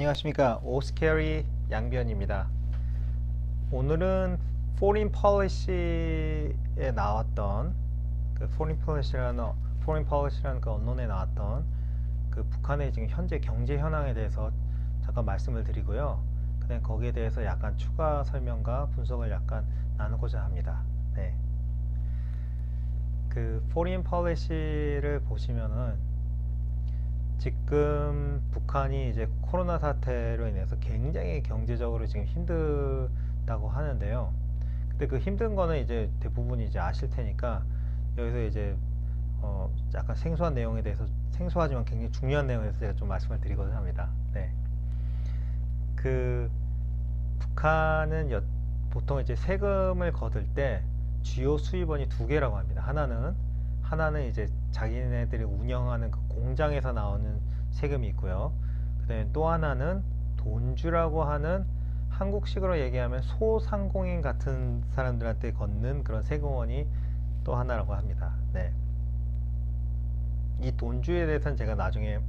안녕하십니까. 오스캐리 양변입니다. 오늘은 Foreign Policy에 나왔던 Foreign Policy라는 그 언론에 나왔던 그 북한의 지금 현재 경제 현황에 대해서 잠깐 말씀을 드리고요. 그다음 거기에 대해서 약간 추가 설명과 분석을 약간 나누고자 합니다. 네. 그 Foreign Policy를 보시면은 지금 북한이 이제 코로나 사태로 인해서 굉장히 경제적으로 지금 힘들다고 하는데요. 근데 그 힘든 거는 이제 대부분 이제 아실 테니까 여기서 이제 약간 생소한 내용에 대해서 생소하지만 굉장히 중요한 내용에 대해서 제가 좀 말씀을 드리고자 합니다. 네. 그 북한은 보통 이제 세금을 거둘 때 주요 수입원이 두 개라고 합니다. 하나는 이제 자기네들이 운영하는 그 공장에서 나오는 세금이 있고요. 그다음에 또 하나는 돈주라고 하는 한국식으로 얘기하면 소상공인 같은 사람들한테 걷는 그런 세금원이 또 하나라고 합니다. 네. 이 돈주에 대해서는 제가 나중에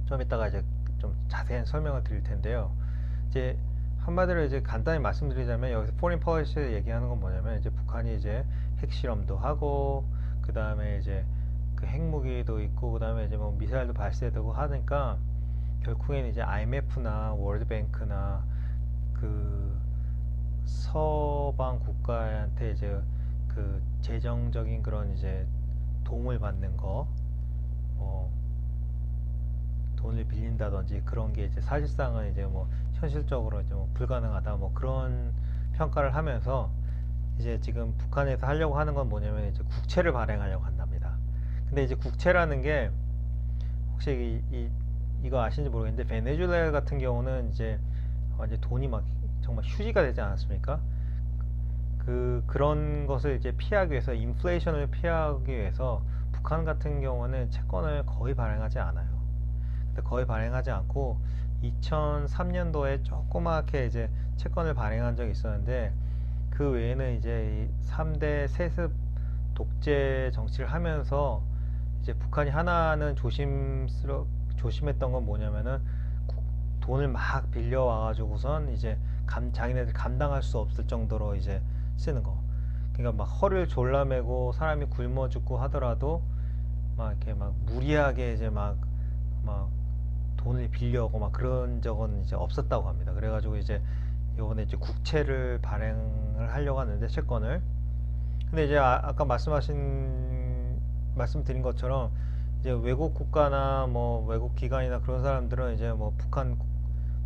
좀 이따가 이제 좀 자세한 설명을 드릴 텐데요. 이제 한마디로 이제 간단히 말씀드리자면 여기서 포린 policy 얘기하는 건 뭐냐면 이제 북한이 이제 핵실험도 하고 그 다음에 이제 그 핵무기도 있고 그 다음에 이제 뭐 미사일도 발사되고 하니까 결국에는 이제 IMF나 월드뱅크나 그 서방 국가한테 이제 그 재정적인 그런 이제 도움을 받는 거, 뭐 돈을 빌린다든지 그런 게 이제 사실상은 이제 뭐 현실적으로 이제 뭐 불가능하다 뭐 그런 평가를 하면서 이제 지금 북한에서 하려고 하는 건 뭐냐면 이제 국채를 발행하려고 한답니다. 근데 이제 국채라는 게 혹시 이거 아시는지 모르겠는데 베네수엘라 같은 경우는 이제 이제 돈이 막 정말 휴지가 되지 않았습니까? 그런 것을 이제 피하기 위해서 인플레이션을 피하기 위해서 북한 같은 경우는 채권을 거의 발행하지 않아요. 근데 거의 발행하지 않고 2003년도에 조그맣게 이제 채권을 발행한 적이 있었는데 그 외에는 이제 이 3대 세습 독재 정치를 하면서 이제 북한이 하나는 조심했던 건 뭐냐면은 돈을 막 빌려와 가지고선 이제 자기네들 감당할 수 없을 정도로 이제 쓰는 거. 그러니까 막 허를 졸라매고 사람이 굶어 죽고 하더라도 막 이렇게 막 무리하게 이제 막 돈을 빌려오고 막 그런 적은 이제 없었다고 합니다. 그래가지고 이제 요번에 이제 국채를 발행을 하려고 하는데 채권을. 근데 이제 아까 말씀드린 것처럼 이제 외국 국가나 뭐 외국 기관이나 그런 사람들은 이제 뭐 북한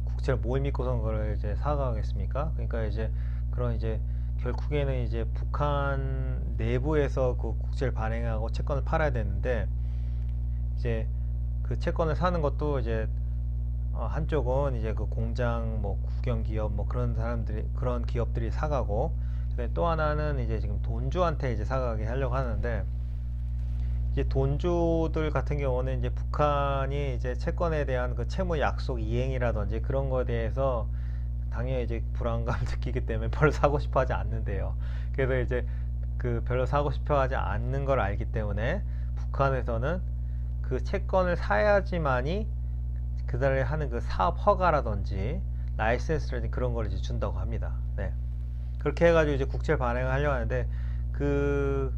국채를 뭘 믿고선 그걸 이제 사가겠습니까? 그러니까 이제 그런 이제 결국에는 이제 북한 내부에서 그 국채를 발행하고 채권을 팔아야 되는데 이제 그 채권을 사는 것도 이제 한쪽은 이제 그 공장 뭐 국영 기업 뭐 그런 기업들이 사가고 또 하나는 이제 지금 돈주한테 이제 사가게 하려고 하는데 이제 돈주들 같은 경우는 이제 북한이 이제 채권에 대한 그 채무 약속 이행이라든지 그런 거에 대해서 당연히 이제 불안감을 느끼기 때문에 별로 사고 싶어 하지 않는데요. 그래서 이제 그 별로 사고 싶어 하지 않는 걸 알기 때문에 북한에서는 그 채권을 사야지만이 그달에 하는 그 사업 허가라든지 라이센스라든지 그런 걸 이제 준다고 합니다. 네. 그렇게 해가지고 이제 국채를 발행을 하려고 하는데 그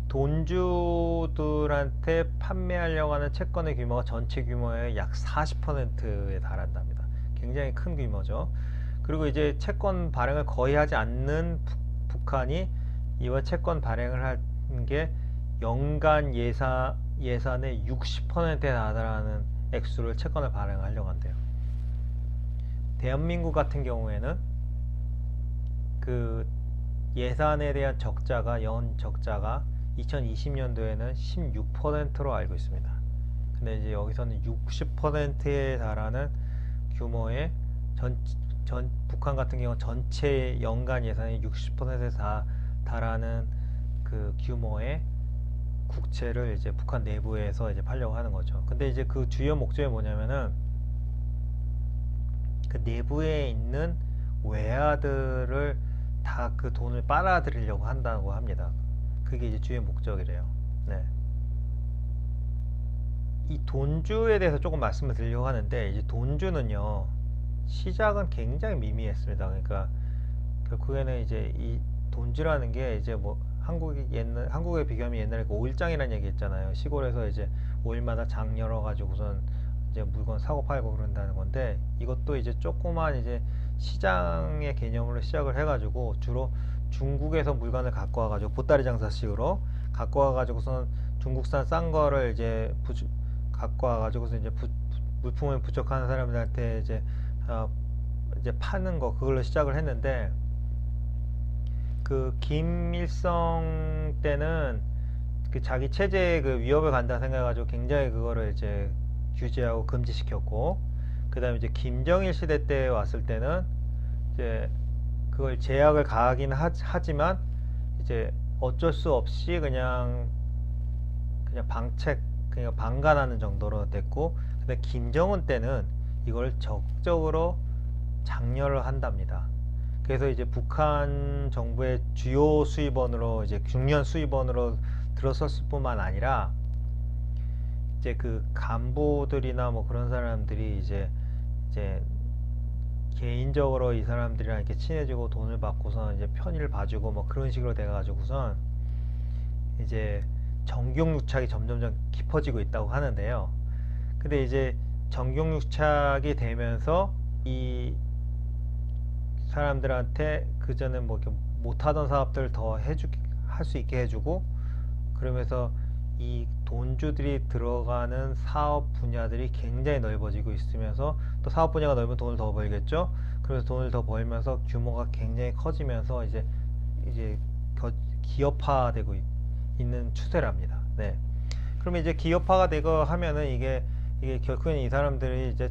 돈주들한테 판매하려고 하는 채권의 규모가 전체 규모의 약 40%에 달한답니다. 굉장히 큰 규모죠. 그리고 이제 채권 발행을 거의 하지 않는 북한이 이번 채권 발행을 한 게 연간 예산의 60%에 달하는 액수를 채권을 발행하려고 한대요. 대한민국 같은 경우에는 그 예산에 대한 연 적자가 2020년도에는 16%로 알고 있습니다. 근데 이제 여기서는 60%에 달하는 규모의 북한 같은 경우 전체 연간 예산이 60%에 달하는 그 규모의 국채를 이제 북한 내부에서 이제 팔려고 하는 거죠. 근데 이제 그 주요 목적이 뭐냐면은 그 내부에 있는 외화들을 다 그 돈을 빨아들이려고 한다고 합니다. 그게 이제 주요 목적이래요. 네. 이 돈주에 대해서 조금 말씀을 드리려고 하는데, 이제 돈주는요, 시작은 굉장히 미미했습니다. 그러니까 결국에는 이제 이 돈주라는 게 이제 뭐 한국에 비교하면 옛날에 그 5일장이라는 얘기 했잖아요. 시골에서 이제 5일마다 장 열어가지고선 이제 물건 사고 팔고 그런다는 건데, 이것도 이제 조그만 이제 시장의 개념으로 시작을 해가지고 주로 중국에서 물건을 갖고 와가지고 보따리 장사식으로 갖고 와가지고선 중국산 싼 거를 이제 갖고 와가지고서 이제 물품을 부족한 사람들한테 어, 이제 파는 거, 그걸로 시작을 했는데, 그 김일성 때는 그 자기 체제에 그 위협을 간다 생각해가지고 굉장히 그거를 이제 규제하고 금지시켰고, 그 다음에 이제 김정일 시대 때 왔을 때는 이제 그걸 제약을 가하긴 하지만 이제 어쩔 수 없이 그냥 그냥 방관하는 정도로 됐고, 근데 김정은 때는 이걸 적극적으로 장려를 한답니다. 그래서 이제 북한 정부의 주요 수입원으로, 이제 중요한 수입원으로 들어섰을 뿐만 아니라 이제 그 간부들이나 뭐 그런 사람들이 이제 개인적으로 이 사람들이랑 이렇게 친해지고 돈을 받고서 이제 편의를 봐주고 뭐 그런 식으로 돼가지고선 이제 정경유착이 점점점 깊어지고 있다고 하는데요. 근데 이제 정경유착이 되면서 이 사람들한테 그전에 뭐 이렇게 못하던 사업들 더 할 수 있게 해주고, 그러면서 이 돈주들이 들어가는 사업 분야들이 굉장히 넓어지고 있으면서, 또 사업 분야가 넓으면 돈을 더 벌겠죠. 그래서 돈을 더 벌면서 규모가 굉장히 커지면서 이제 기업화되고 있는 추세랍니다. 네. 그러면 이제 기업화가 되고 하면은 이게 결국엔 이 사람들이 이제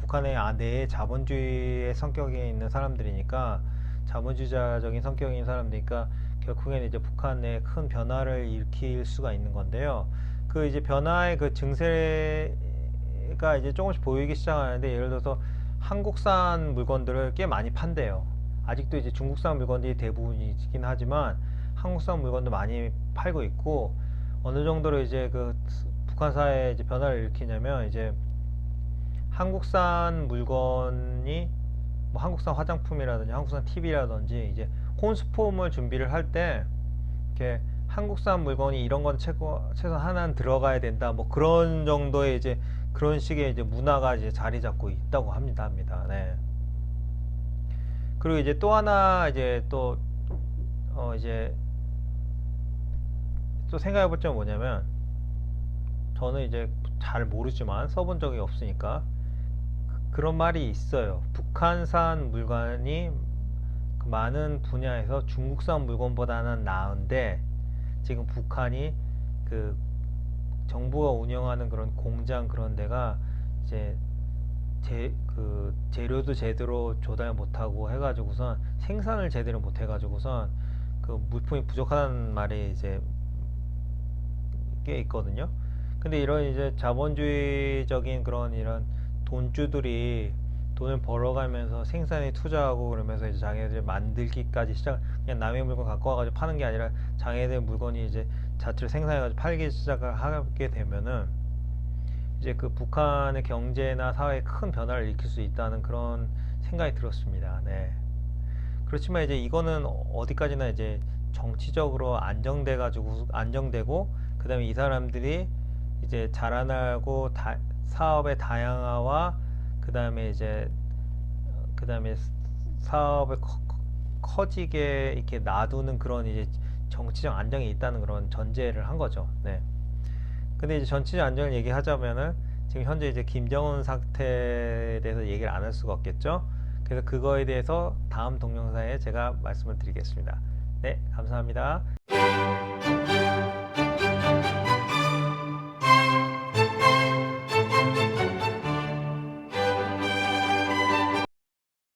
북한의 내에 자본주의의 성격이 있는 사람들이니까, 자본주의자적인 성격이 있는 사람들이니까 결국에는 이제 북한 내에 큰 변화를 일으킬 수가 있는 건데요. 그 이제 변화의 그 증세가 이제 조금씩 보이기 시작하는데, 예를 들어서 한국산 물건들을 꽤 많이 판대요. 아직도 이제 중국산 물건들이 대부분이긴 하지만 한국산 물건도 많이 팔고 있고, 어느 정도로 이제 그 북한 사회에 이제 변화를 일으키냐면, 이제 한국산 물건이 뭐 한국산 화장품이라든지 한국산 TV라든지 이제 혼수품을 준비를 할 때 이렇게 한국산 물건이 이런 건 최소 하나는 들어가야 된다, 뭐 그런 정도의 이제 그런 식의 이제 문화가 이제 자리 잡고 있다고 합니다. 네. 그리고 이제 또 하나 이제 이제 또 생각해 볼 점은 뭐냐면, 저는 이제 잘 모르지만 써본 적이 없으니까 그런 말이 있어요. 북한산 물건이 그 많은 분야에서 중국산 물건보다는 나은데, 지금 북한이 그 정부가 운영하는 그런 공장 그런 데가 이제 그 재료도 제대로 조달 못하고 해가지고선 생산을 제대로 못해가지고선 그 물품이 부족하다는 말이 이제 꽤 있거든요. 근데 이런 이제 자본주의적인 그런 이런 돈주들이 돈을 벌어가면서 생산에 투자하고 그러면서 이제 자기네들 만들기까지 그냥 남의 물건 갖고 와가지고 파는 게 아니라 자기네들 물건이 이제 자체로 생산해가지고 팔기 시작을 하게 되면은 이제 그 북한의 경제나 사회에 큰 변화를 일으킬 수 있다는 그런 생각이 들었습니다. 네. 그렇지만 이제 이거는 어디까지나 이제 정치적으로 안정되고, 그다음에 이 사람들이 이제 자라나고 사업의 다양화와 그다음에 사업을 커지게 이렇게 놔두는 그런 이제 정치적 안정이 있다는 그런 전제를 한 거죠. 네. 근데 이제 정치적 안정을 얘기하자면은 지금 현재 이제 김정은 사태에 대해서 얘기를 안 할 수가 없겠죠. 그래서 그거에 대해서 다음 동영상에 제가 말씀을 드리겠습니다. 네, 감사합니다.